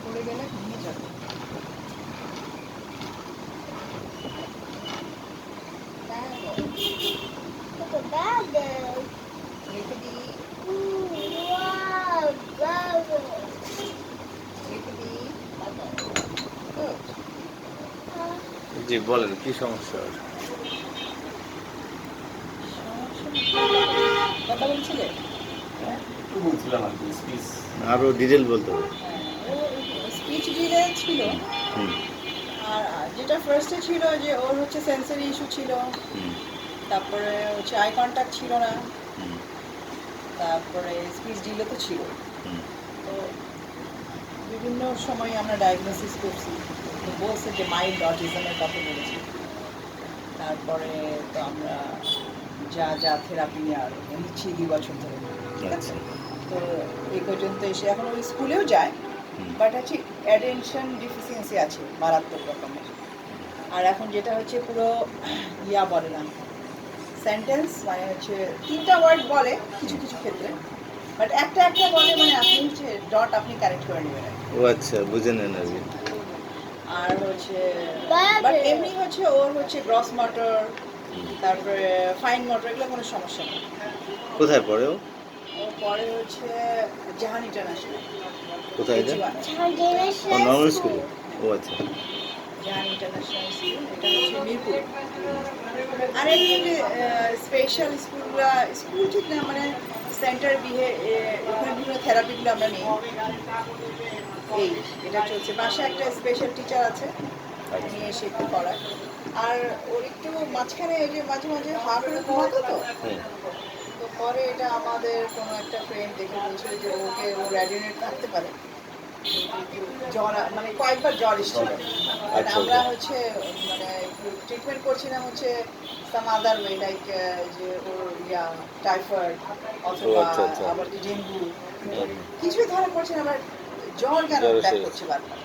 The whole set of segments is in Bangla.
পড়ে গেলে ভেঙে যাবে। রেখে দিই, রেখে দিই। জি বলেন কি সমস্যা? কথা বলছিলে? একটু বলছিলাম আর কি, স্পিচ। আরো ডিটেল বলতে হবে। ও স্পিচ ডিলে ছিল। হুম আর যেটা ফার্স্টে ছিল যে ওর হচ্ছে সেন্সরি ইস্যু ছিল, হুম তারপরে হচ্ছে আই কন্ট্যাক্ট ছিল না, হুম তারপরে স্পিচ ডিলে তো ছিল। হুম তো বিভিন্ন সময় আমরা ডায়াগনোসিস করছি, তো বলছে যে মাইল্ড অটিজমের কথা বলেছি। তারপরে তো আমরা যা যা থেরাপি নেওয়ার নিচ্ছি 2 বছর ধরে, ঠিক আছে। তো এই পর্যন্ত এসে এখন ওই স্কুলেও যায়, বাট হচ্ছে অ্যাটেনশন ডিফিসিয়েন্সি আছে মারাত্মক রকমের। আর এখন যেটা হচ্ছে পুরো ইয়া বলে না, সেন্টেন্স মানে হচ্ছে 3টা ওয়ার্ড বলে কিছু কিছু ক্ষেত্রে, বাট একটা একটা বলে, মানে আপনি হচ্ছে ডট আপনি কারেক্ট করে নেবেন। ও আচ্ছা, বুঝে নেন আর কি। আর হচ্ছে বাট এমনি হচ্ছে ওর হচ্ছে গ্রস মোটর, তারপরে ফাইন মোটর, এগুলো কোনো সমস্যা নেই। কোথায় পড়ে ও? ও পরে হচ্ছে জাহান ইন্টারন্যাশনাল। কোথায় এটা? ও জাহান নর্মাল স্কুলে। ও আচ্ছা। ইন্টারন্যাশনাল স্কুল, এটা হচ্ছে মিরপুর। আর এমনি যে স্পেশাল স্কুলগুলো, স্কুল ঠিক না, মানে সেন্টার ওখানে বিভিন্ন থেরাপিগুলো আমরা নিই। এই এটা চলছে, বাসায় একটা স্পেশাল টিচার আছে, উনি এসে একটু পড়ায়। আর ওর একটু মাঝখানে ওই যে মাঝে মাঝে হা করে ঘুমাতো তো, হুম তো পরে এটা আমাদের কোনো একটা ফ্রেন্ড দেখে বলছিল যে ওকে ও র্যাডিনেট থাকতে পারে। জ্বর মানে কয়েকবার জ্বর এসেছিল, আচ্ছা আমরা আচ্ছা। হচ্ছে মানে ট্রিটমেন্ট করছিলাম হচ্ছে সাম আদার ওয়ে, লাইক যে ওর টাইফয়েড ও অথবা আচ্ছা আচ্ছা। আবার কি ডেঙ্গু, হুম কিছুই ধরা পড়ছে না, আবার জ্বর কেন জ্বর ব্যাক এসে করছে বারবার।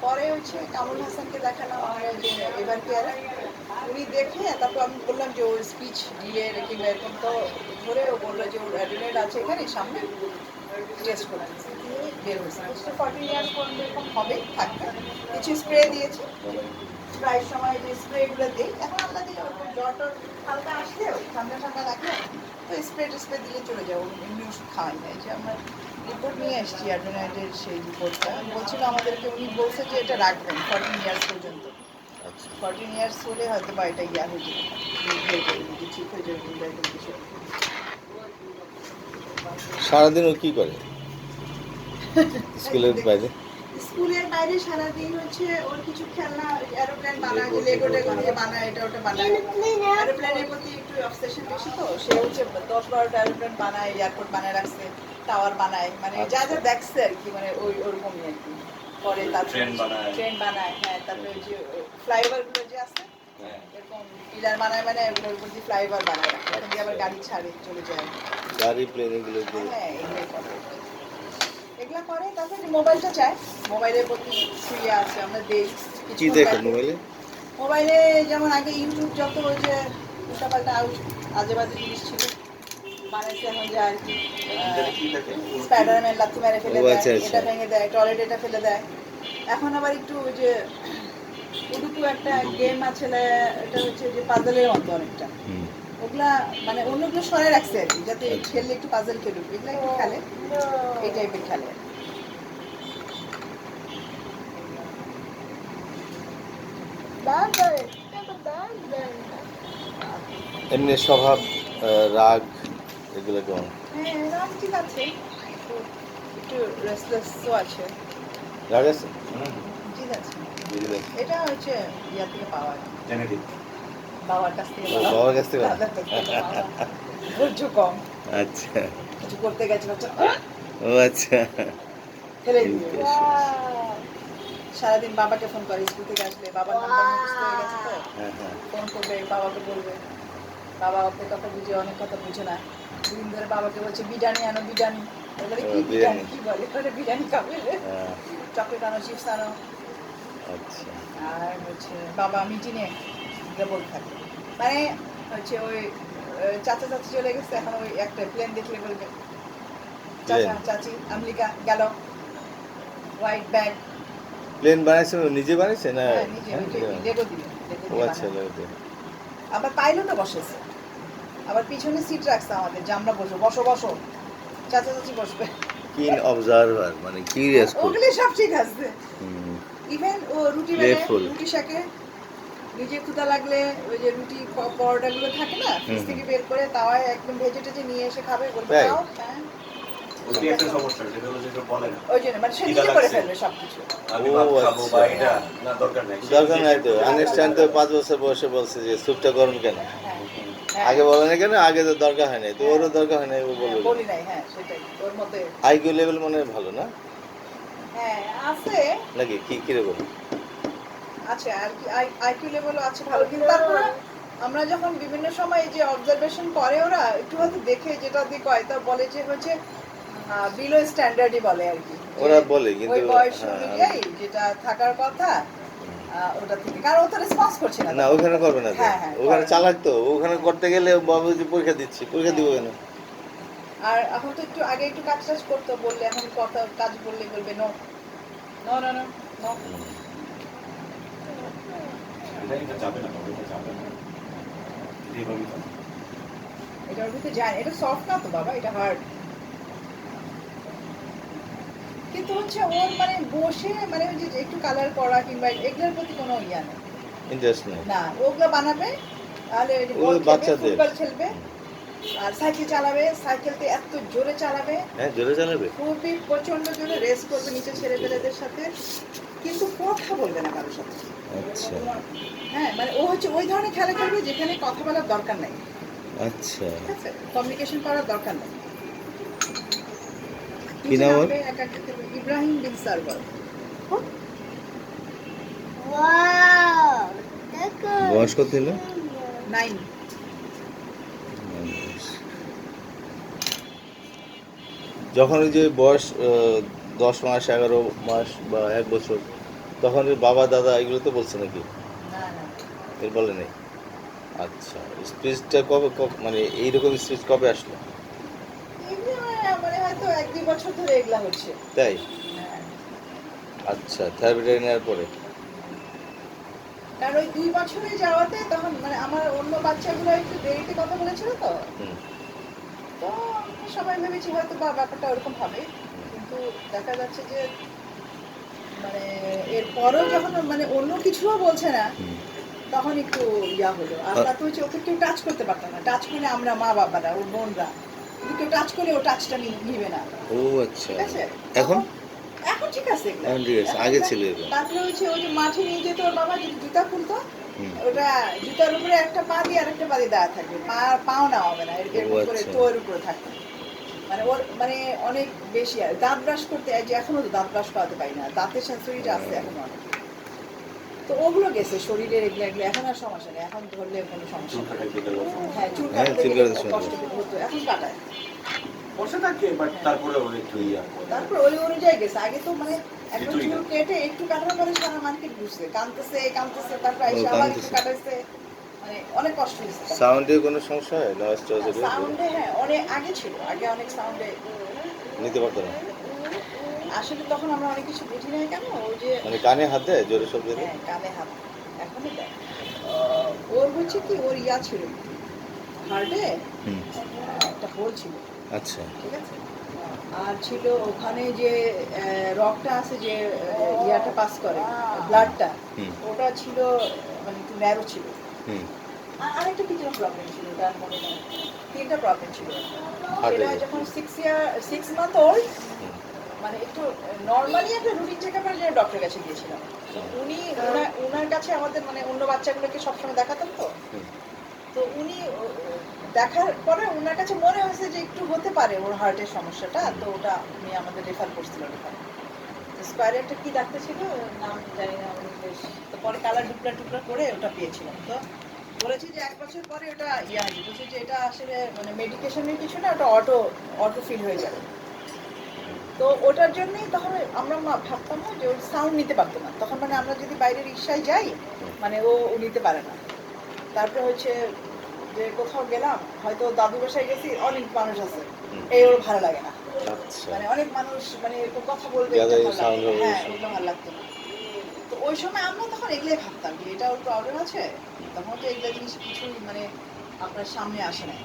পরে হচ্ছে কামরুল হাসানকে দেখালাম আমরা যে এবার কেয়ারে, উনি দেখে তারপর আমি বললাম যে ওর স্পিচ ডিলে কিংবা এরকম, তো ধরে ও বললো যে ওর অ্যাডিলেড আছে এখানে সামনে, টেস্ট করতে দিয়ে বের হয়েছে। 14 ইয়ার্স পর্যন্ত এরকম হবে, থাকবে। কিছু স্প্রে দিয়েছে, প্রায় সময় যে স্প্রেগুলো দিই, এখন আল্লাহ দিয়ে ওরকম জ্বর টর হালকা আসলেও ঠান্ডা ঠান্ডা লাগলে তো স্প্রে টেস্প্রে দিয়ে চলে যাবো, এমনি ওষুধ খাওয়াই না। এই যে আমরা রিপোর্ট নিয়ে এসেছি অ্যাডোনাইডের, সেই রিপোর্টটা বলছিল আমাদেরকে, উনি বলছে যে এটা রাখবেন 14 ইয়ার্স পর্যন্ত। আচ্ছা। 14 ইয়ার্স হলে হয়তো বা এটা ইয়া হয়ে যেতে পারে, ঠিক হয়ে যাবে কিংবা এরকম কিছু। সারাদিন ও কি করে স্কুলের বাইরে? স্কুলের বাইরে সারাদিন হচ্ছে ওর কিছু খেলনা, এরোপ্লেন বানায়, যে লেগো টেগো দিয়ে বানায়, এটা ওটা বানায়। এরোপ্লেনের প্রতি একটু অবসেশন বেশি, তো সে হচ্ছে 10-12টা এরোপ্লেন বানায়, এয়ারপোর্ট বানায় রাখছে, টাওয়ার বানায়, মানে যা যা দেখছে আর কি, মানে ওই ওরকমই আর কি। পরে তারপরে ট্রেন বানায়, হ্যাঁ, তারপরে ওই যে ফ্লাইওভার গুলো যে আছে এরকম পিলার বানায়, মানে ওগুলোর উপর দিয়ে ফ্লাইওভার বানায় রাখে, এখন দিয়ে আবার গাড়ি ছাড়ে চলে যায়। গাড়ি প্লেন এগুলো যে হ্যাঁ, এগুলোই করে, এগুলা করে। তারপরে মোবাইলটা চায়, মোবাইলের প্রতি সুইয়া আছে, আমরা দেই কি দেখে মোবাইলে? মোবাইলে যেমন আগে ইউটিউব যত ওই যে উল্টাপাল্টা আজে বাজে জিনিস ছিল বানাইছে, এখন যে আর কি স্পাইডারম্যান লাথি মেরে ফেলে ও দেয়, আচ্ছা আচ্ছা। এটা ভেঙে দেয়, টয়লেট এটা ফেলে দেয়। এখন আবার একটু ওই যে উডুকু একটা গেম আছে, এটা হচ্ছে যে পাজলের মতো অনেকটা, হুম ওগুলা মানে অন্যগুলো সরে রাখছে আর কি, যাতে আচ্ছা। খেললে একটু পাজল খেলুক, এগুলা একটু খেলে, এই টাইপের খেলে। এমনি স্বভাব, রাগ এগুলো কেমন? হ্যাঁ, রাগ ঠিক আছে, একটু একটু রেস্টলেসও আছে। রাগ আছে? ঠিক আছে, বুঝে গেছি। এটা হচ্ছে ইয়া থেকে পাওয়া যায়, জেনেটিক। বাবার কাছ থেকে ও, বাবার কাছ থেকে? দাদার কাছ থেকে বাবা ধৈর্য কম, আচ্ছা, কিছু করতে গেছে বাচ্চা ও আচ্ছা। ফেলে দিবে। Impatience. সারাদিন বাবাকে ফোন করে স্কুল থেকে আসলে, বাবার নাম্বার মুখস্থ হয়ে গেছে তো হ্যাঁ হ্যাঁ, ফোন করবে, বাবাকে বলবে। বাবা অনেক কথা বুঝে, অনেক কথা বুঝে না। দুদিন ধরে বাবাকে বলছে বিরিয়ানি আনো, বিরিয়ানি। এবারে কি ও, বিরিয়ানি বিরিয়ানি। কি বলে, এবারে বিরিয়ানি খাবে, হ্যাঁ, চকলেট আনো, চিপস আনো। আচ্ছা। আর হচ্ছে বাবা মিটিংয়ে বলতে থাকে, মানে হচ্ছে ওই চাচা চাচি চলে গেছে, এখন ওই একটা প্লেন দেখলে বলবে চাচা Plane? চাচি আমেরিকা গেল, হোয়াইট ব্যাগ। প্লেন বানাইছে ও নিজে বানাইছে না? হ্যাঁ, নিজে হ্যাঁ, ওই যে নিজে লেগো দিয়ে বানাইছে। ও আচ্ছা, লাগবে। আবার পাইলটও বসেছে, আবার পিছনে সিট রাখছে আমাদের যে আমরা বসবো, বসো বসো, চাচা চাচি বসবে। কিন অবজারভার, মানে কিউরিয়াস খুব। ওগুলি সব ঠিক আছে। হুম, ইভেন ও রুটি বেলে, Playful. রুটি শাকে নিজে ক্ষুধা লাগলে ওই যে রুটি পরোটাগুলো থাকে না, ফ্রিজ হুম, থেকে বের করে তাওয়ায় একদম ভেজে টেজে নিয়ে এসে খাবে, বলবে তাই? খাও। হ্যাঁ, ওইটি একটা সমস্যা, সেটা হলো যে কেউ বলে না। ওই জন্য মানে সে খিদা নিজে করে লাগছে। ফেলবে সবকিছু। আমি ও, ভাত খাবো বা আচ্ছা। এটা না, দরকার নাই। সে দরকার নিজে নাই তো। একটু আনস্ট্যান্ড তো 5 বছর বয়সে বলছে যে স্যুপটা গরম কেন? হ্যাঁ, হ্যাঁ, আগে বলে না কেন? আগে তো দরকার হয় নাই, তো ওরও দরকার হয় নাই, ও হ্যাঁ, বলবে বলি নাই, হ্যাঁ সেটাই ওর মধ্যে। আইকিউ লেভেল মনে হয় ভালো না, হ্যাঁ আছে, নাকি কি কিরকম? আছে আর কি, আইকিউ লেভেলও আছে ভালো, কিন্তু তারপরে আমরা যখন বিভিন্ন সময় এই যে অবজারভেশন করে ওরা একটু হয়তো দেখে যেটা দিয়ে কয়, তা বলে যে হচ্ছে বিলো স্ট্যান্ডার্ডই বলে আর কি, যে ওরা বলে কিন্তু, ওই বয়স হ্যাঁ, অনুযায়ী যেটা থাকার কথা ওটা থেকে, কারণ ও তো রেসপন্স করছে না না তখন। ওখানে করবে না তো, হ্যাঁ, হ্যাঁ, ওখানে করে না। চালাক তো, ওখানে করতে গেলে বাবু যে পরীক্ষা দিচ্ছি, পরীক্ষা দিব কেন? আর এখন তো একটু আগে একটু কাজ টাজ করতো, বললে এখন কথা কাজ বললে বলবে no no no no no. এটা যাবে না, বাবা, এটা যাবে না। এভাবেই তো। এটার ভিতরে যায়, এটা সফট না তো বাবা, এটা হার্ড। কিন্তু হচ্ছে ওর মানে বসে মানে ওই যে একটু কালার করা কিংবা এগুলোর প্রতি কোনো ইয়া নেই, ইন্টারেস্ট নেই। না ওগুলো বানাবে, তাহলে ওই যে ও বল খেলবে, বাচ্চাদের। ফুটবল খেলবে, আর সাইকেল চালাবে, সাইকেলতে এত জোরে চালাবে, হ্যাঁ, জোরে চালাবে। খুবই প্রচন্ড জোরে রেস করবে নিচে ছেলে পেলেদের সাথে, কিন্তু কথা বলবে না কারোর সাথে। আচ্ছা হ্যাঁ, মানে ও হচ্ছে ওই ধরনের খেলা খেলবে যেখানে কথা বলার দরকার নাই, আচ্ছা। ঠিক আছে, কমিউনিকেশন করার দরকার নাই। কি নাম ওর? একা একা খেলবে। ইব্রাহিম বিন সারওয়ার। বয়স কত হলো? 9। যখন ওই যে বয়স 10 মাস 11 মাস বা 1 বছর, তখন ওই বাবা দাদা এগুলো তো বলছে নাকি? না না, এর বলে নেই। আচ্ছা, স্পিচটা মানে এইরকম স্পিচ কবে আসলো? এগুলো মানে হয়তো 1-2 বছর ধরে এগুলা হচ্ছে। তাই? হ্যাঁ, আচ্ছা, থেরাপিটা নেওয়ার পরে। কারণ ওই 2 বছরে যাওয়াতে তখন মানে আমার অন্য বাচ্চাগুলো একটু দেরিতে কথা বলেছিল তো, হুম, তো আমরা সবাই ভেবেছি হয়তো বা ব্যাপারটা ওরকম হবে, কিন্তু দেখা যাচ্ছে যে মানে এরপরেও যখন মানে অন্য কিছুও বলছে না, হুম। তখন একটু ইয়া হলো। আর তারপর হচ্ছে ওকে কেউ টাচ করতে পারতাম না, টাচ করলে আমরা মা বাবারা ওর বোনরা, কিন্তু কেউ টাচ করলে ও টাচটা নিবে না, ও আচ্ছা। ঠিক আছে। এখন? এখন ঠিক আছে এগুলা। এখন ঠিক আছে, এখন আগে না। ছিল এরকম। তারপরে হচ্ছে ওই যে মাঠে নিয়ে যেত ওর বাবা, যদি জুতা খুলতো, হুম। ওটা জুতার উপরে একটা পা দিয়ে আরেকটা পা দিয়ে দাঁড়া থাকবে, পাও না হবে না, এরকম করে আচ্ছা। টোয়ের উপরে থাকবে। মানে ওর মানে অনেক বেশি, আর দাঁত ব্রাশ করতে, এই যে এখনো তো দাঁত ব্রাশ করাতে পারি না, দাঁতের সেন্সরিটা আছে এখনো অনেক। তো ওগুলো গেছে শরীরের, এগুলো এগুলো এখন আর সমস্যা নেই, এখন ধরলে কোনো সমস্যা চুল নেই। কাটাই দিতে বলছে। হ্যাঁ, চুল হ্যাঁ, কাটতে চুল গেলে কাটাতে কষ্ট হতো, এখন কাটায়। বসে থাকে, বাট তারপরে ওর একটু ইয়া করে। তারপর ওই অনুযায়ী গেছে, আগে তো মানে একবার কিছুই না। চুল কেটে একটু কাটার পরে সারা মার্কেট ঘুরছে, কাঁদতেছে কাঁদতেছে, তারপর ও, এসে আবার একটু কাঁদতেছে। কাটাইছে, মানে অনেক কষ্ট হয়েছে। সাউন্ডে কোনো সমস্যা হয়? নয়েজ টয়েজ এগুলো সাউন্ডে হ্যাঁ অনেক আগে ছিল, আগে অনেক সাউন্ডে নিতে পারতো না? আসলে তখন আমরা অনেক কিছু বুঝি নাই কেন, ওই যে মানে কানে হাত দেয় জোরে শব্দ দিলে? হ্যাঁ কানে হাত, এখনই দেয়। ওর হচ্ছে কি, ওর ইয়া ছিল হার্টে হুম, একটা হোল ছিল, আচ্ছা। ঠিক আছে, আর ছিল ওখানে যে রকটা আছে যে ইয়াটা পাস করে, ব্লাডটা, হুম, ওটা ছিল মানে একটু ন্যারো ছিল। হুম। আর আরেকটা কি যেন প্রবলেম ছিল, ওটা আর মনে নেই, 3টা প্রবলেম ছিল। হার্টের? সেটা যখন 6 মান্থ ওল্ড, হুম, মানে একটু নর্মালি একটা রুটিন চেক আপের জন্য ডক্টরের কাছে গিয়েছিলাম। তো উনি ওনার কাছে আমাদের মানে অন্য বাচ্চাগুলোকে সবসময় দেখাতাম তো। তো উনি দেখার পরে ওনার কাছে মনে হয়েছে যে একটু হতে পারে ওর হার্টের সমস্যাটা, তো ওটা উনি আমাদের রেফার করছিল রেফার। স্কোয়ারে একটা কি ডাক্তার ছিল নাম জানি না উনি বেশ, তো পরে কালার টুকরা টুকরা করে ওটা পেয়েছিলাম। তো বলেছি যে 1 বছর পরে ওটা ইয়ে হবে, বলছি যে এটা আসলে মানে মেডিকেশনের কিছু না, ওটা অটো ফিল হয়ে যাবে। তো ওটার জন্যই তখন আমরা ভাবতাম না যে ওর সাউন্ড নিতে পারতো না তখন, মানে আমরা যদি বাইরে রিক্সায় যাই মানে ও নিতে পারে না। তারপরে হচ্ছে যে কোথাও গেলাম হয়তো দাদু বাসায় গেছি, অনেক মানুষ আছে, এই ওর ভালো লাগে না। আচ্ছা মানে অনেক মানুষ মানে এরকম কথা বলবে, যাদের এটা ভালো sound লাগতো না। হবে হ্যাঁ বেশি। ওগুলো ভালো লাগতো না। তো ওই সময় আমরা তখন এগুলোই ভাবতাম যে এটা ওর প্রবলেম আছে, তখন তো এগুলো জিনিস কিছু মানে আপনার সামনে আসে না।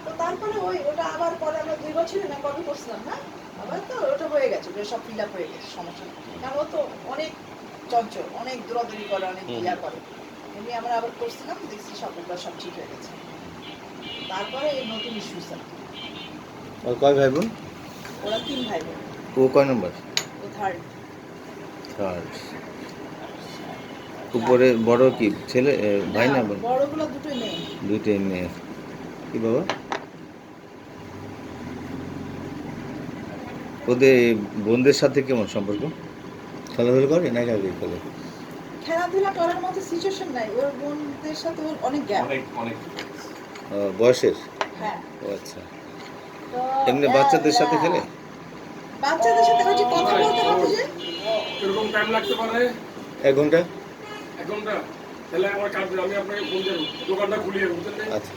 তো তারপরে ওটা আবার পরে আমরা 2 বছরে না কবে করছিলাম না, আবার তো ওটা হয়ে গেছে, ওটা সব ফিল আপ হয়ে গেছে, সমস্যা নেই। কারণ ও তো অনেক চঞ্চল, অনেক দৌড়াদৌড়ি করে, অনেক ইয়া করে, এমনি আমরা আবার করছিলাম, দেখছি সবগুলো সব ঠিক হয়ে গেছে। তারপরে এই নতুন ইস্যু স্যার, ওর কয় ভাই বোন? ওরা 3 ভাই বোন, ও কয় নম্বর? ও থার্ড। থার্ড। উপরে বড় কি ছেলে ভাই না বোন? বড়গুলো দুটোই মেয়ে। দুইটাই মেয়ে। কি বাবা? ওদের এই বোনদের সাথে কেমন সম্পর্ক? খেলাধুলা করে নাকি আগে খেলে? খেলাধুলা করার মতো সিচুয়েশন নাই, ওর বোনদের সাথে ওর অনেক গ্যাপ। অনেক অনেক বয়সের? হ্যাঁ। ও আচ্ছা। তো এমনি বাচ্চাদের সাথে খেলে? বাচ্চাদের সাথে ওই যে কথা বলতে হবে যে কিরকম টাইম লাগতে পারে? 1 ঘন্টা? 1 ঘন্টা? তাহলে আমার কাজ, আমি আপনাকে ফোন দেবো, দোকানটা খুলিয়ে বুঝলেন? আচ্ছা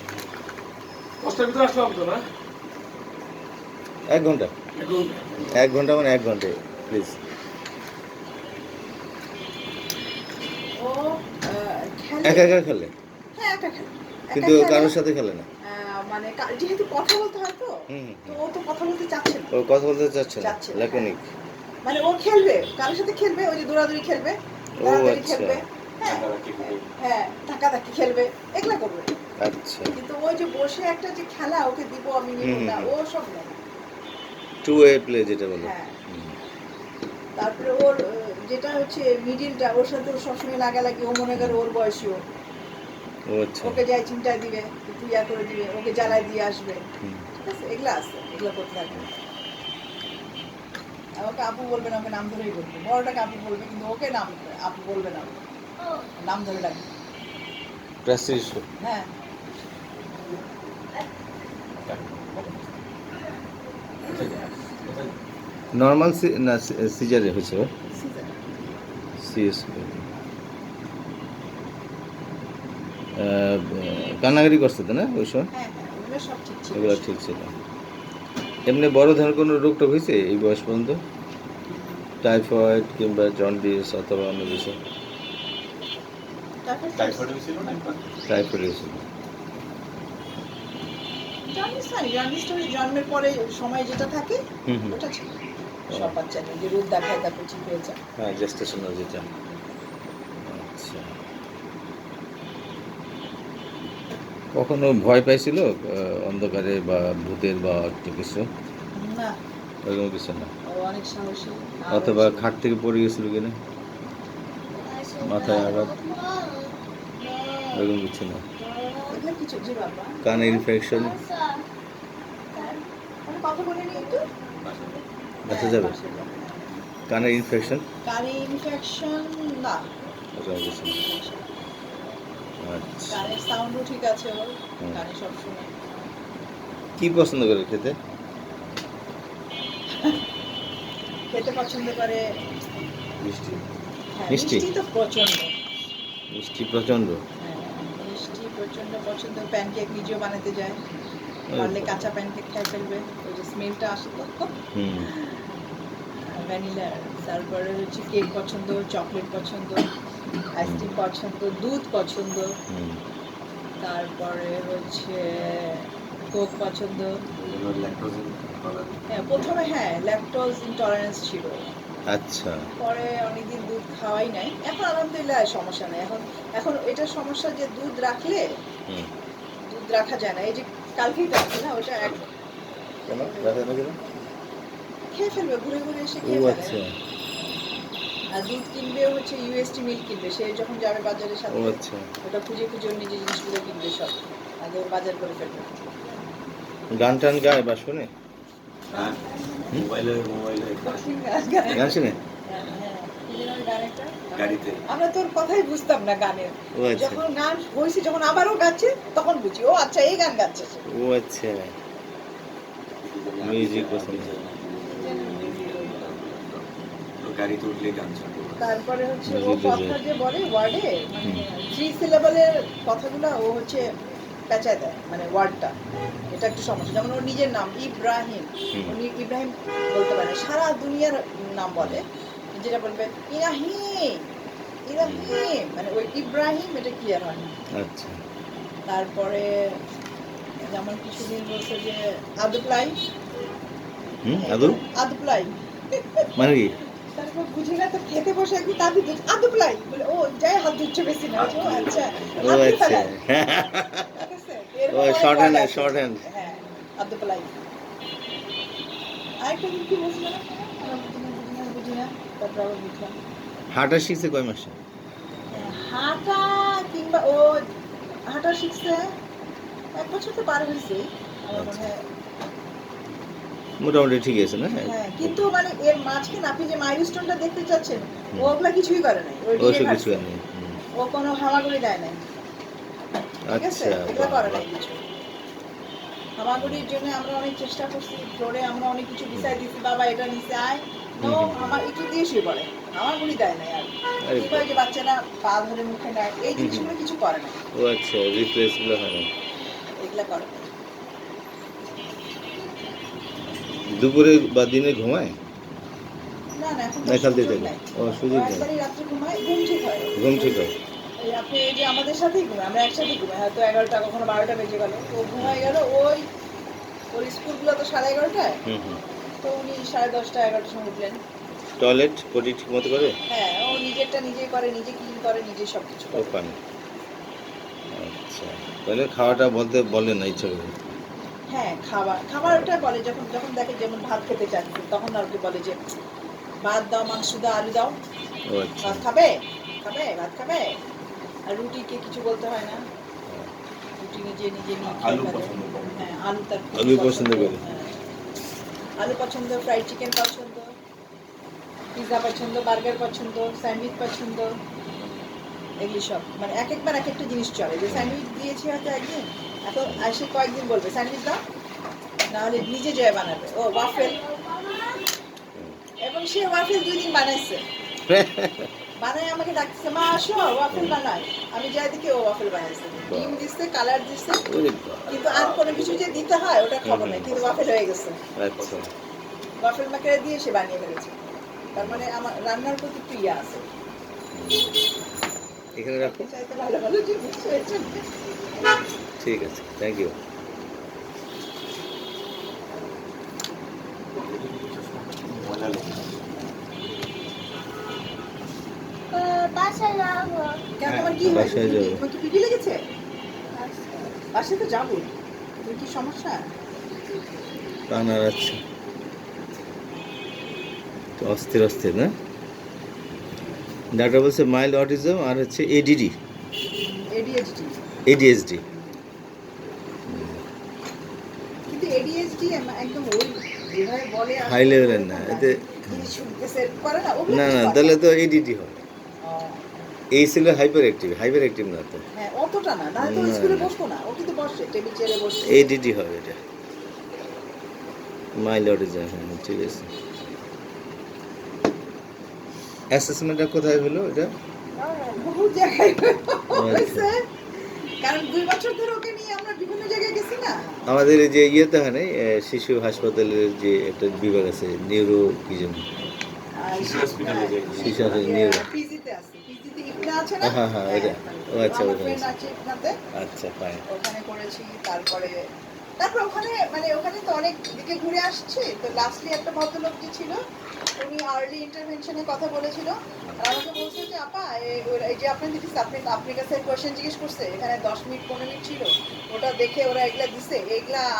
10টার ভিতরে আসলাম তো না? 1 ঘন্টা? 1 ঘন্টা। 1 ঘন্টা মানে 1 ঘন্টায় প্লিজ। ও খেলে। একা একা খেলে হ্যাঁ একা খেলে। কিন্তু কারোর সাথে খেলে না? মানে যেহেতু কথা বলতে হয় তো, হুম তো ও তো কথা বলতে চাচ্ছে না। ও কথা বলতে চাচ্ছে না? চাচ্ছে না, ল্যাকনিক? মানে ও খেলবে, কারোর সাথে খেলবে, ওই যে দৌড়াদৌড়ি খেলবে, ও দৌড়াদৌড়ি আচ্ছা খেলবে, হ্যাঁ হ্যাঁ, ধাক্কাধাক্কি খেলবে, এগুলা করবে। আচ্ছা। কিন্তু ওই যে বসে একটা যে খেলা ওকে দিব আমি নিব না, ও সব নেই। 2 ওয়ে প্লে যেটা বলে। হ্যাঁ। তারপরে ওর যেটা হচ্ছে মিডিলটা, ওর সাথে ওর সবসময় লাগালাগি, ও মনে করে ওর বয়সীও, ও আচ্ছা। ওকে যাই চিন্তায় দিবে, একটু ইয়া করে দিবে, ওকে জ্বালায় দিয়ে আসবে, হুম। ঠিক আছে, এগুলো আছে, এগুলো করতে থাকবে। আমাকে আপু বলবে না, ওকে নাম ধরেই বলবে, বড়টাকে আপু বলবে কিন্তু ওকে নাম আপু বলবে না, নাম ধরে ডাকবে। প্রেস্টিজ। হ্যাঁ। নর্মাল না সিজারে হয়েছে? Caesar। সিএস। কান্নাকাটি করছে তো না ওই সময়? হ্যাঁ হ্যাঁ, ওগুলো সব ঠিক ছিল। এগুলো ঠিক ছিল। এমনি বড় ধরনের কোনো রোগ টোগ হয়েছে এই বয়স পর্যন্ত? টাইফয়েড কিংবা জন্ডিস অথবা অন্য কিছু? টাইফয়েড হয়েছিল না? টাইফয়েড হয়েছিল। জন্ডিসটা জন্মের পরে সময় যেটা থাকে হুম হুম। ওটা ছিল সব বাচ্চাদের, যে রোদ দেখায় তারপর ঠিক হয়ে যায়। হ্যাঁ জেস্টেশনাল যেটা। আচ্ছা। কখনো ভয় পাইছিল অন্ধকারে বা ভূতের বা একটা কিছু? না, ওইরকম কিছু না? ও অনেক সাহসী। অথবা খাট থেকে পড়ে গেছিল কিনা? মাথায় আঘাত? ওইরকম কিছু না? এগুলো কিছু জি বাবা। কানে ইনফেকশন? আমি কথা বলিনি একটু? বাঁচা যাবে? কানের ইনফেকশন? কানে ইনফেকশন না, ওরকম কিছু না? আচ্ছা। কানের সাউন্ডও ঠিক আছে ওর, হুম। কানে সব শুনে। কি পছন্দ করে খেতে? খেতে পছন্দ করে মিষ্টি? হ্যাঁ, মিষ্টি? মিষ্টি তো প্রচন্ড। মিষ্টি প্রচণ্ড? হ্যাঁ, মিষ্টি প্রচন্ড পছন্দ। প্যানকেক নিজেও বানাতে যায়, পারলে কাঁচা প্যানকেক খাই ফেলবে, ওই যে স্মেলটা আসে তো। হুম। ভ্যানিলা, তারপরে হচ্ছে কেক পছন্দ, চকলেট পছন্দ, আইসক্রিম পছন্দ, দুধ পছন্দ, হুম। তারপরে হচ্ছে কোক পছন্দ। ল্যাকটোজ হ্যাঁ প্রথমে হ্যাঁ ল্যাকটোজ ইনটলারেন্স ছিল, আচ্ছা। পরে অনেকদিন দুধ খাওয়াই নাই, এখন আলহামদুলিল্লাহ সমস্যা নেই। এখন এখন এটা সমস্যা যে দুধ রাখলে হুম। দুধ রাখা যায় না, এই যে কালকেই তো আছে না ওটা কেন রাখে না কেন? খেয়ে ফেলবে, ঘুরে ঘুরে এসে ও খেয়ে ফেলে। আচ্ছা, আর দুধ কিনবে হচ্ছে ইউএসটি মিল্ক কিনবে, সে যখন যাবে বাজারের ও সাথে আচ্ছা। ওটা খুঁজে খুঁজে ওর নিজের জিনিসগুলো কিনবে সব, আগে ওর বাজার করে ফেলবে। গান টান গায় বা শোনে? হ্যাঁ মোবাইলে কঠিন গান গায়। গান শোনে? হ্যাঁ, হ্যাঁ, কি যেন ওই গান একটা? গাড়িতে আমরা তোর কথাই বুঝতাম না গানের, ও আচ্ছা, যখন গান হয়েছে যখন আবারও গাচ্ছে তখন বুঝি ও আচ্ছা এই গান গাচ্ছে সে। ও আচ্ছা, মিউজিক পছন্দ। গাড়িতে উঠলে গান শুনতে তারপরে হচ্ছে ও বুঝি, বুঝি। কথা যে বলে ওয়ার্ডে মানে 3 সিলেবলের কথাগুলো ও হচ্ছে পেঁচায় দেয়, মানে ওয়ার্ডটা, এটা একটু সমস্যা। যেমন ওর নিজের নাম ইব্রাহিম, উনি ইব্রাহিম বলতে পারে না, সারা দুনিয়ার নাম বলে, যেটা বলবে ইরাহিম ইরাহিম, মানে ওই ইব্রাহিম এটা ক্লিয়ার হয় না। আচ্ছা, তারপরে যেমন কিছুদিন বলছে যে আদুপ্লাই, আদু আদুপ্লাই, মানে কি? তারপর বুঝি না তো খেতে বসে একটু তাবি আদুপ্লাই বলে ও যাই হাত ধুচ্ছে বেশি না, ও আচ্ছা ও হাত ধুয়ে আচ্ছা, ফেলে। ঠিক আছে? এরকম ও অনেক শর্ট word হ্যান্ড, আছে। Short hand. হ্যাঁ, আদুপ্লাই। আরেকটা দিন কি বলছিল না? আমরা বুঝি না, তারপর আবার বুঝলাম। হাঁটা শিখছে কয় মাসে? হাঁটা কিংবা ও হাঁটা শিখছে 1 বছর তো পার হয়েছে আমার মনে হয়। মোটামুটি ঠিক আছে না? হ্যাঁ, কিন্তু মানে এর মাঝখানে আপনি যে মাইলস্টোনটা দেখতে চাচ্ছেন ও ওগুলা কিছুই করে নাই, ওই অবশ্য ডিরেক্ট কিছু নেই। ও কোনো হামাগুড়ি দেয় নাই, ঠিক আছে? আচ্ছা, এগুলো বাহ, করে বাহ। নাই কিছু। হামাগুড়ির জন্য আমরা অনেক চেষ্টা করছি, ফ্লোরে আমরা অনেক কিছু বিছাই দিছি, বাবা এটা নিচে আয়, নো আমার একটু দিয়ে শুয়ে পড়ে, হামাগুড়ি দেয় নাই। আর আরে কিংবা ওই যে বাচ্চারা পা ধরে মুখে নেয়, এই জিনিসগুলো কিছু করে না, ও আচ্ছা, রিপ্লেস গুলো হয় না। এগুলা করে না। দুপুরে বা দিনে ঘুমায়? না না, এখন না, তো খেলতে সুযোগ থাকে। নাই। ও, সুযোগ ও নেই। একবারই রাত্রে ঘুমায়, ঘুম ঠিক হয়। ঘুম ঠিক হয়। এই আপনি এই যে আমাদের সাথেই ঘুমায়, আমরা একসাথে ঘুমাই, হয়তো 11টা কখনো 12টা বেজে গেল, ও ঘুমায় গেল, ওই ওর স্কুলগুলো তো 11:30টায়, তো উনি 10:30 11টার সময় উঠলেন। টয়লেট পটি ঠিক মতো করে? হ্যাঁ, ও নিজেরটা নিজেই করে, নিজে ক্লিন করে, নিজে সব কিছু ও করে। পান। আচ্ছা, তাহলে খাওয়াটা বলতে বলে না ইচ্ছা করে? হ্যাঁ, খাবারটা বলে, যখন যখন দেখে যেমন ভাত খেতে চাচ্ছে তখন আর কি বলে যে ভাত দাও, মাংস দাও, আলু দাও, ও আচ্ছা, ভাত খাবে খাবে ভাত খাবে। আর রুটিকে কিছু বলতে হয় না, রুটি নিজে নিজে নিয়ে খেয়ে আলু ফেলে। পছন্দ করে। হ্যাঁ, আলু তার খুব আলু পছন্দ করে। হ্যাঁ, আলু পছন্দ, ফ্রাইড চিকেন পছন্দ, পিৎজা পছন্দ, বার্গার পছন্দ, স্যান্ডউইচ পছন্দ, এগুলি সব মানে এক একবার এক একটা জিনিস চলে। যে স্যান্ডউইচ দিয়েছি হয়তো একদিন, এখন আসে কয়েকদিন বলবে স্যান্ডউইচ দাও, নাহলে নিজে জয় বানাবে। ও ওয়াফেল, এবং সে ওয়াফেল 2 দিন বানাইছে, বানায় আমাকে ডাকতেছে মা আসো ওয়াফেল বানাই, আমি যাই দেখি ও ওয়াফেল বানাইছে, ডিম দিচ্ছে, কালার দিচ্ছে, ওরে বাবা। কিন্তু আর কোনো কিছু যে দিতে হয় ওটা খবর নেই, কিন্তু ওয়াফেল হয়ে গেছে। আচ্ছা, ওয়াফেল মেকারে দিয়ে সে বানিয়ে ফেলেছে। তার মানে আমার রান্নার প্রতি একটু ইয়া আছে, এখানে রাখো। চাইতে ভালো ভালো জিনিস হয়েছে। ঠিক আছে, থ্যাংক ইউ। মজা লাগে। বাসায় যাবো। কেন তোমার কি হয়েছে? বাসায় যাবো। তোমার কি পিঠি লেগেছে? বাসায় তো যাবো, তোমার কি সমস্যা? টানার আচ্ছা, তো অস্থির অস্থির না? ডাক্তার বলছে মাইল্ড অটিজম আর হচ্ছে এডিডি, ADHD, এডিএসডি। কিন্তু ADHD একদম ওই যেভাবে বলে আসলে হাই লেভেলের না, ওরকম এতে কি শুনতেছে করে না, ওগুলো না কিছু না, করে তাহলে তো এডিডি হবে। ও, এই ছিল হাইপার অ্যাক্টিভ, হাইপার অ্যাক্টিভ না তো, হ্যাঁ অতটা না, না তো না, স্কুলে না। বসতো না, ও কিন্তু বসে টেবিল চেয়ারে বসে। এডিডি হবে এটা, মাইল্ড অটিজম। হ্যাঁ, ঠিক আছে। অ্যাসেসমেন্টটা কোথায় হলো এটা? বহু জায়গায় আচ্ছা। হয়েছে, কারণ 2 বছর ধরে ওকে নিয়ে আমরা বিভিন্ন জায়গায় গেছি না। আমাদের এই যে ইয়েতে হয় না, শিশু হাসপাতালের যে একটা বিভাগ আছে, নিউরো কি যেন, শিশু হসপিটালে যাই। শিশু নিউরো। পিজিতে আছে, পিজিতে ইপনা আছে না? হ্যাঁ, হ্যাঁ, এটা। ও আচ্ছা, আমার ওখানে ফ্রেন্ড আছে। আছে ইপনাতে, আচ্ছা, ফাইন। ওখানে করেছি। তারপরে তারপর ওখানে তো অনেক দিকে ঘুরে আসছে, তো লাস্টলি একটা ভদ্রলোক যে ছিল উনি আর্লি ইন্টারভেনশনের কথা বলেছিল, আর আমাকে বলছে যে আপা এই যে আপনি দেখিস আপনার কাছে কোয়েশ্চেন জিজ্ঞেস করছে, এখানে 10 মিনিট 15 মিনিট ছিল, ওটা দেখে ওরা এগুলা দিছে,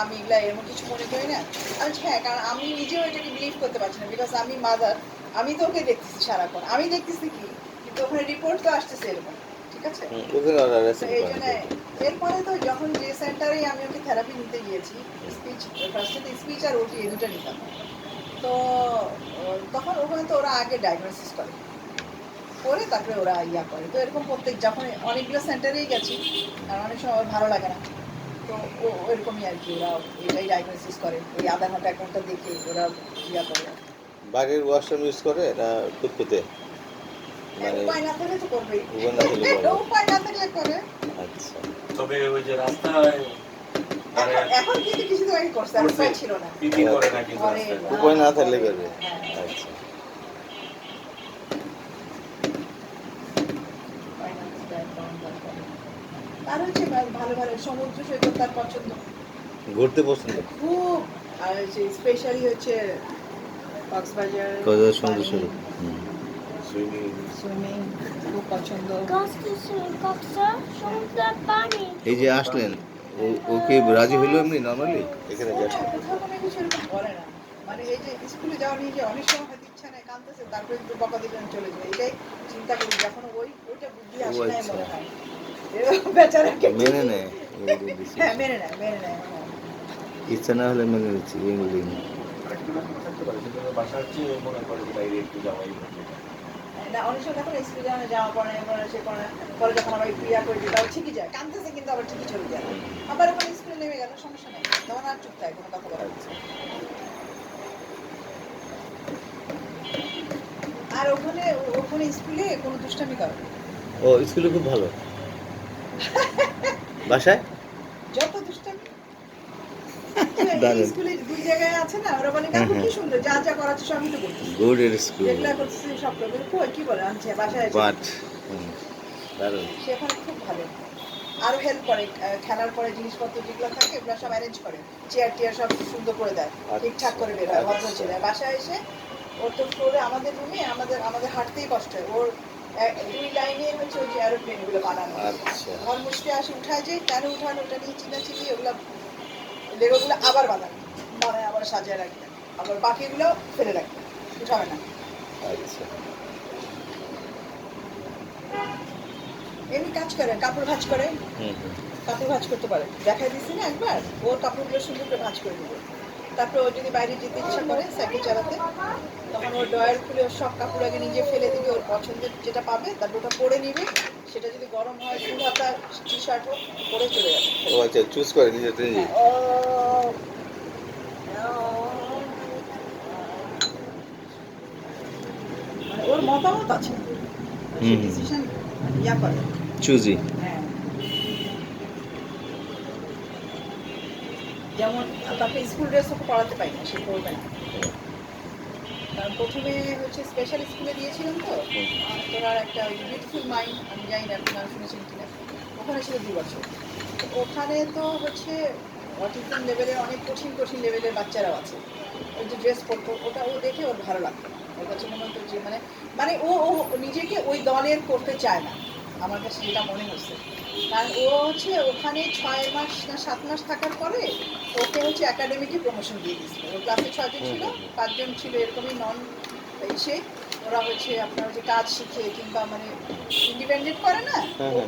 আমি এগুলা এমন কিছু মনে করি না। আমি বলছি, হ্যাঁ, কারণ আমি নিজেও এটাকে বিলিভ করতে পারছি না, বিকজ আমি মাদার, আমি তো ওকে দেখতেছি সারাক্ষণ, আমি দেখতেছি কি, কিন্তু ওখানে রিপোর্ট তো আসতেছে এরকম, ঠিক আছে। ওখানে ওরা তো রেসিপি এই বানাতে জন্য এরপরে তো যখন যে সেন্টারেই আমি ওকে থেরাপি নিতে গিয়েছি, স্পিচ ফার্স্টে তো স্পিচ আর ওটি এই দুটো নিতাম, তো তখন ওখানে তো ওরা আগে ডায়াগনোসিস করে তারপরে ওরা ইয়া করে, তো এরকম প্রত্যেক যখন অনেকগুলো সেন্টারেই গেছি, আর অনেক সময় ওর ভালো লাগে না, তো ওইরকমই আর কি, ওরা এটাই ডায়াগনোসিস করে, ওই আধা ঘন্টা 1 ঘন্টা দেখে ওরা ইয়া করে। বাড়ির ওয়াশরুম ইউজ করে না টুকটুতে? মানে উপায় না থাকলে তো করবেই, উপায় না থাকলে করবে। উপায় না থাকলে করে। আচ্ছা, তবে ওই যে রাস্তায় মানে এখন কিন্তু কিছু তো আগে করছে, আর উপায় ছিল না। পিপি করে না কিন্তু করে, রাস্তায়। উপায় না থাকলে করবে। হ্যাঁ। আচ্ছা, তার হচ্ছে ভালো ভালো সমুদ্র সৈকত তার পছন্দ ঘুরতে পছন্দ। খুব, আর হচ্ছে স্পেশালি হচ্ছে কক্সবাজার, কক্সবাজার সমুদ্র সৈকত। সুইমিং সুইমিং খুব পছন্দ। কক্সবাজার সমুদ্রের পানি। এই যে আসলেন, ও কি রাজি হইলো এমনি নর্মালি এখানে যে আসলেন? কোথাও কোনো কিছু এরকম বলে না, মানে এই যে স্কুলে যাওয়া নিয়ে যে অনেক সময় হয়তো ইচ্ছা নেই, কাঁদতেছে, তারপরে একটু বকা দিলেন চলে যায়, এটাই চিন্তা করি, যখন ওইটা বুদ্ধি আসে নাই আচ্ছা। মনে হয় বেচারাকে মেনে নেয় এগুলো decision। হ্যাঁ মেনে নেয় হ্যাঁ। ইচ্ছা না হলে মেনে নিচ্ছি এগুলি। আরেকটু থাকতে পারে, কিন্তু বাসা হচ্ছে মনে করে যে বাইরে একটু যাওয়াই ভালো। না, অনেক সময় দেখো স্কুলে যাওয়া যাওয়া পড়ে না, পরে সে করে না, পরে যখন আবার একটু ইয়া করে দিই তাহলে ঠিকই যায়, কাঁদতেছে কিন্তু আবার ঠিকই চলে যায়, আবার ওখানে স্কুলে নেমে গেল সমস্যা নেই, তখন আর চুপ থাকে, কোনো কথা বলা হচ্ছে। আর ওখানে স্কুলে কোনো দুষ্টামি করে না। ও স্কুলে খুব ভালো, বাসায় যত দুষ্টামি দারুণ। স্কুলে 2 জায়গায় আছে না, ওরা বলে কাকু কি সুন্দর, যা যা করাচ্ছে সবই তো করতেছি, গুড এর স্কুল যেগুলা করতেছি সব করবে, কই কি বলে আনছে বাসায় এসে বাট দারুণ। সেখানে খুব ভালো, আরো হেল্প করে, খেলার পরে জিনিসপত্র যেগুলো থাকে ওগুলো সব অ্যারেঞ্জ করে, চেয়ার টিয়ার সব সুন্দর করে দেয়, ঠিকঠাক করে বের হয়, ভদ্র ছেলে। বাসায় এসে ওর তো ফ্লোরে আমাদের রুমে আমাদের হাঁটতেই কষ্ট হয়, ওর 2 লাইনে হচ্ছে ওই যে এরোপ্লেন গুলো বানানো, আচ্ছা, ঘর মুছতে আসে, উঠায় যে কেন উঠানো, ওটা নিয়ে চিনাচিনি, ওগুলো লেগোগুলো আবার বানায় আবার সাজায় রাখবে, আবার বাকিগুলো ফেলে রাখবে, উঠাবে না। আচ্ছা। এমনি কাজ করে, কাপড় ভাঁজ করে, কাপড় ভাঁজ করতে পারে, দেখাই দিচ্ছি না একবার, ওর কাপড়গুলো সুন্দর করে ভাঁজ করে দেবে। তারপরে ও যদি বাইরে যেতে ইচ্ছা করে সাইকেল চালাতে, তখন ওর ড্রয়ার খুলে ওর সব কাপড় আগে নিজে ফেলে দিবে, ওর পছন্দের যেটা পাবে তারপর ওটা পরে নিবে, সেটা যদি গরম হয় ফুল হাতা টি শার্ট হোক পরে চলে যাবে। ও আচ্ছা, চুজ করে নিজেতে নিজে। ও মানে ওর মতামত আছে, সে ডিসিশন ইয়া করে, চুজি। হ্যাঁ। যেমন তাকে স্কুল ড্রেস ওকে পড়াতে পারি না, সে পড়বে না, কারণ প্রথমে হচ্ছে স্পেশাল স্কুলে দিয়েছিলাম তো, তোরা একটা বিউটিফুল মাইন্ড, আমি জানি না আপনারা শুনেছেন কিনা, ওখানে ছিল 2 বছর, তো ওখানে তো হচ্ছে অটিজম লেভেলের অনেক কঠিন লেভেলের বাচ্চারাও আছে, ওই যে ড্রেস পরতো ওটা ও দেখে ওর ভালো লাগতো না, ওর কাছে মনে হতো যে মানে ও নিজেকে ওই দলের করতে চায় না, আমার কাছে যেটা মনে হচ্ছে, কারণ ও হচ্ছে ওখানে 6 মাস না 7 মাস থাকার পরে ওকে হচ্ছে একাডেমিকে প্রমোশন দিয়ে দিয়েছিল, ওর ক্লাসে 6 জন ছিল, 5 জন ছিল এরকমই নন এসে, ওরা হচ্ছে আপনার যে কাজ শিখে কিংবা মানে ইন্ডিপেন্ডেন্ট করে না,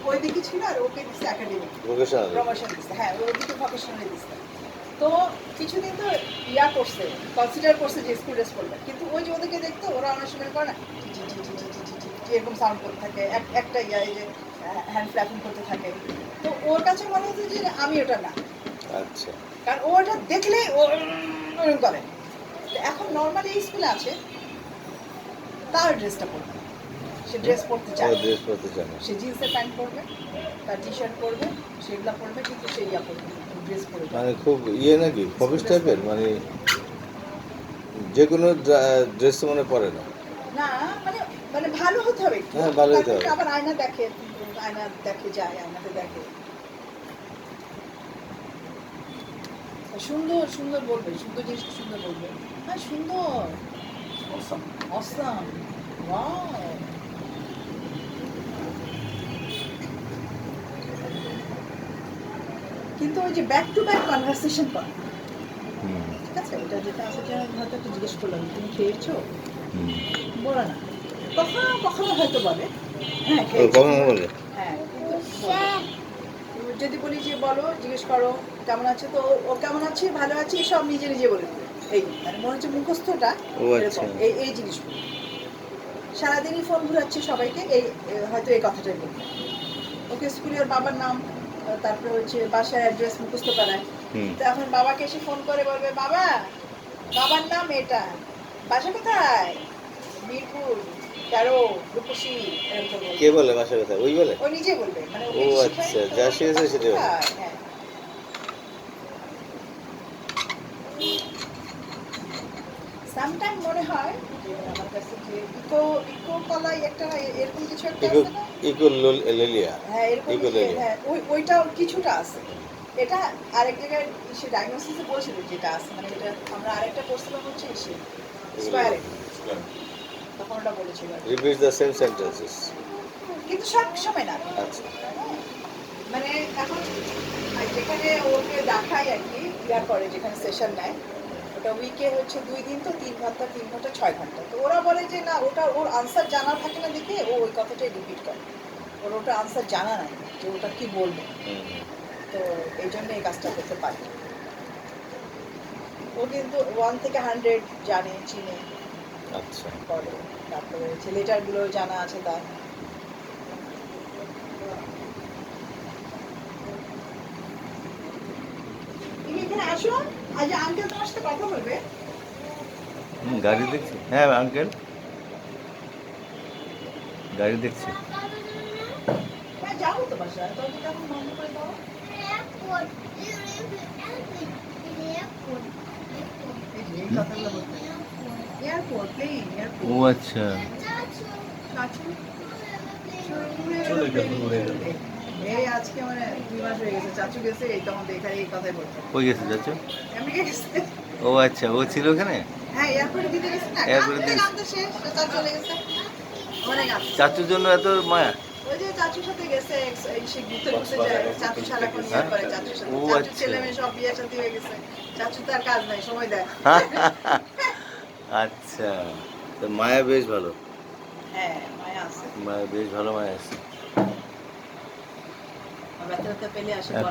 ওই দিকে ছিল, আর ওকে দিচ্ছে একাডেমি ভোকেশনাল প্রমোশন দিচ্ছে, হ্যাঁ ওর দিকে ভকেশনালে দিচ্ছে। তো কিছুদিন তো ইয়া করছে, কনসিডার করছে যে স্কুল ড্রেস করবে, কিন্তু ওই যে ওদেরকে দেখতো ওরা অনেক সময় করে না এরকম সাউন্ড করতে থাকে, একটা ইয়া এই যে হ্যান্ড ফ্ল্যাপিং করতে থাকে, তো ওর কাছে মনে হচ্ছে যে আমি ওটা না, আচ্ছা। কারণ ও ওটা দেখলে ও ওরকম করে। তো এখন নর্মালি এই স্কুলে আছে, তার ড্রেসটা পরবে, সে ড্রেস পরতে চায়, ড্রেস পরতে চায় না। সে জিন্সের প্যান্ট পরবে, তার টি শার্ট পরবে, সেগুলা পরবে, কিন্তু সে ইয়া পরবে ড্রেস পরবে মানে খুব ইয়ে নাকি ফকিস টাইপের, মানে যে কোনো ড্রেস তো মনে পড়ে না। না, মানে ভালো হতে হবে একটু। হ্যাঁ, ভালো হতে হবে। আবার আয়না দেখে, আয়নাতে দেখে, সুন্দর সুন্দর বলবে, সুন্দর জিনিস সুন্দর বলবে। হ্যাঁ সুন্দর, Awesome. Awesome, wow. কিন্তু ওই যে ব্যাক টু ব্যাক কনভারসেশন কর, হুম ঠিক আছে? ওটা যেটা আছে যে আমি হয়তো একটু জিজ্ঞেস করলাম তুমি খেয়েছো, হুম বলে না, কখনো কখনো হয়তো বলে হ্যাঁ ও খেয়েছি। কখনো বলে হ্যাঁ কিন্তু যদি বলি যে বলো জিজ্ঞেস করো কেমন আছে, তো ও কেমন আছে ভালো আছে সব নিজে নিজে বলে দেবে। এই মানে মনে হচ্ছে মুখস্থটা ও এরকম, আচ্ছা। এই জিনিসগুলো সারাদিনই ফোন ঘুরাচ্ছে সবাইকে, হয়তো এই কথাটাই বলবে। ওকে স্কুলে ওর বাবার নাম, তারপরে হচ্ছে বাসার অ্যাড্রেস মুখস্থ করায়। হুম তো এখন বাবাকে এসে ফোন করে বলবে বাবা, বাবার নাম এটা, বাসা কোথায়, মিরপুর 13 রূপসী, এরকম বলবে। কে বলে বাসার কথা ওই বলে? ও নিজে বলবে, মানে ও ওকে আচ্ছা, শেখায় তো যা বলবে, শিখেছে বাসা সেটাই বলে। কোথায়? হ্যাঁ। সামটাইম মনে হয় যে আমার কাছে যে ইকো কলাই একটা এরকম কিছু একটা ইকো আছে না? ইকো লেলিয়া হ্যাঁ এরকম ইকো লেলিয়া। হ্যাঁ ওইটা কিছুটা আছে। এটা আরেক জায়গায় সে ডায়াগনোসিসে বলেছিল যেটা আছে, মানে এটা আমরা আরেকটা করছিলাম হচ্ছে এসে স্কোয়ারে, Square. তখন ওটা বলেছিল আর কি। Repeat the same sentences. কিন্তু সব সময় না, আচ্ছা মানে এখন যেখানে ওকে দেখায় আর কি ইয়ার করে, যেখানে সেশন নেয় ওটা উইকে হচ্ছে 2 দিন, তো 3 ঘন্টা 3 ঘন্টা 6 ঘন্টা, তো ওরা বলে যে না ওটা ওর আনসার জানা থাকে না দেখে ও ওই কথাটাই রিপিট করে, ওর ওটা আনসার জানা নাই যে ওটা কি বলবে, হুম তো এই জন্য এই কাজটা করতে পারে। ও কিন্তু 1 থেকে 100 জানে, চিনে, আচ্ছা করে। তারপরে ছেলেটারগুলো জানা আছে তার। তুমি এখানে আসো, আজ আঙ্কেল তোমার সাথে কথা বলবে। গাড়ি দেখছি, হ্যাঁ আঙ্কেল গাড়ি দেখছি। হ্যাঁ যাবো তো বাসায়, তো এখন বন্ধ করে দাও। Airport. You live in airport. এই যে এই কথাগুলো বলতে, এয়ারপোর্ট, প্লেন, ও এয়ারপোর্ট, আচ্ছা চাচু চলে গেল, উড়ে গেল। এই আজকে মানে 2 মাস হয়ে গেছে চাচু গেছে, এই তখন এখানে এই কথাই বলতো। কই গেছে চাচু? আমেরিকা গেছে। ও আচ্ছা, ও ছিল ওখানে। হ্যাঁ এয়ারপোর্টে দিতে গেছে না, এয়ারপোর্টে কাঁদতে দিয়েছে। কাঁদতে শেষ, তো চাচু চলে গেছে। অনেক কাঁদছে। চাচুর জন্য এত মায়া? ওই যে চাচুর সাথে গেছে, এই সে ঘুরতে ঘুরতে যায়, চাচু সারাক্ষণ ইয়ে হ্যাঁ? করে চাচুর সাথে, ও চাচুর আচ্ছা। ছেলে মেয়ে সব বিয়ে শাদী হয়ে গেছে, চাচু তার কাজ নাই, সময় দেয়। আচ্ছা, তো মায়া বেশ ভালো, হ্যাঁ মায়া আছে, মায়া বেশ ভালো মায়া আছে। ব্যথা ব্যথা পেলে আসে হ্যাঁ, বলে।